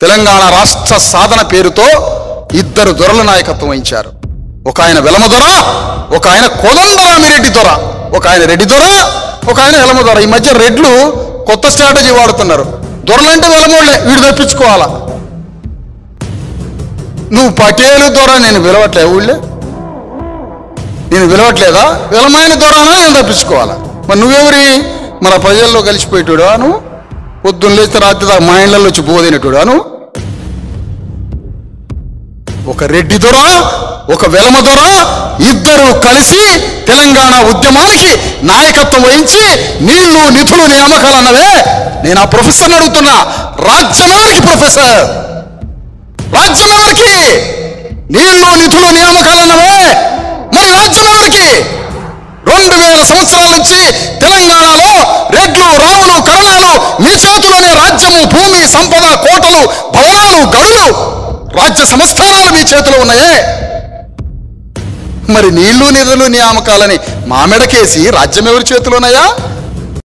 తెలంగాణ రాష్ట్ర సాధన పేరుతో ఇద్దరు దొరల నాయకత్వం వహించారు. ఒక ఆయన వెలమ దొర, ఒక ఆయన కోదండరామిరెడ్డి దొర. ఒక ఆయన రెడ్డి దొర, ఒక ఆయన వెలమ దొర. ఈ మధ్య రెడ్లు కొత్త స్ట్రాటజీ వాడుతున్నారు. దొరలంటే వెలమోళ్లే, వీడు తప్పించుకోవాలా. నువ్వు పటేలు దొర నేను పిలవట్లే, ఊళ్ళే నేను పిలవట్లేదా? వెలమైన దొరనా నేను తప్పించుకోవాలా? మరి నువ్వెవరి మన ప్రజల్లో కలిసిపోయేటోడా? నువ్వు పొద్దున్న లేస్తే రాత్రి దాకా మా ఇళ్లలో వచ్చి బోధినటోడా? నువ్వు ఒక రెడ్డి దొర, ఒక వెలమ దొర ఇద్దరు కలిసి తెలంగాణ ఉద్యమానికి నాయకత్వం వహించి నీళ్లు నిధులు నియామకాలు అన్నవే. నేను ఆ ప్రొఫెసర్ని అడుగుతున్నా, రాజ్యం ఎవరికి ప్రొఫెసర్? రాజ్యం ఎవరికి? నీళ్లు నిధులు నియామకాలు అన్నవే, మరి రాజ్యం ఎవరికి? 2000 సంవత్సరాల నుంచి తెలంగాణలో రెడ్లు, రావులు, కరణాలు మీ చేతిలోనే రాజ్యము, భూమి, సంపద, కోటలు, భవనాలు, గడులు, రాజ్య సంస్థానాలు మీ చేతిలో ఉన్నాయే. మరి నీళ్లు నిధులు నియామకాలని మా మెడకేసి రాజ్యం ఎవరి చేతిలోన్నాయా?